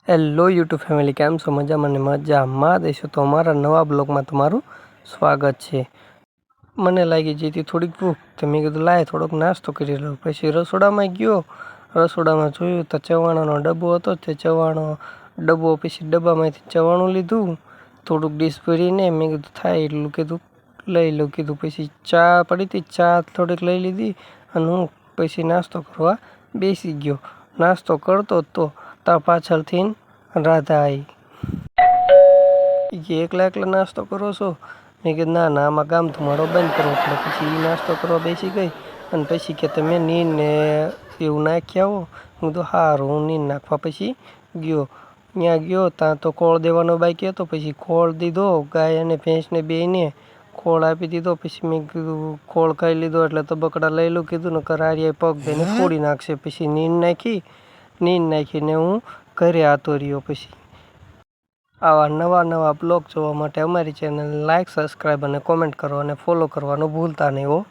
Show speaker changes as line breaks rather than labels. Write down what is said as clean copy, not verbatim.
Hello YouTube family, કેમ છો? મજામાં ને મજામાં દેશો. તો અમારા નવા બ્લોગમાં તમારું સ્વાગત છે. મને લાગી જતી થોડીક ભૂખ, તો મેં કીધું લાય થોડોક નાસ્તો કરી લઉં. પછી રસોડામાં ગયો. રસોડામાં જોયું તો ચવાણાનો ડબ્બો હતો. તે ચવાણો ડબ્બો, પછી ડબ્બામાંથી ચવાણું લીધું, થોડુંક ડીશ ભરીને મેં કીધું થાય એટલું કીધું લઈ લઉં કીધું. પછી ચા પડી હતી, ચા થોડીક લઈ લીધી અને હું પછી નાસ્તો કરવા બેસી ગયો. નાસ્તો કરતો તો તા પાછળથી રાધા આવી. કે એકલા એકલા નાસ્તો કરો છો? મેં કીધું ના ના, આમાં ગામ ધુમાડો બંધ કરવો પડે. પછી એ નાસ્તો કરવા બેસી ગઈ અને પછી કે તમે નીંદને એવું નાખી આવો. હું તો સારું, હું નીંદ નાખવા પછી ગયો. ત્યાં ગયો ત્યાં તો ખોળ દેવાનો બાકી હતો. પછી ખોળ દીધો, ગાય અને ભેંસને બેયને ખોળ આપી દીધો. પછી મેં કીધું ખોળ ખાઈ લીધો એટલે તબકડા લઈ લઉં કીધું, ને કરારિયાએ પગ દઈને ફોડી નાખશે. પછી નીંદ નાખીને હું ઘરે આવતો રહ્યો. પછી આવા નવા બ્લોગ જોવા માટે અમારી ચેનલ લાઈક, સબસ્ક્રાઈબ અને કોમેન્ટ કરો અને ફોલો કરવાનું ભૂલતા નહીં હો.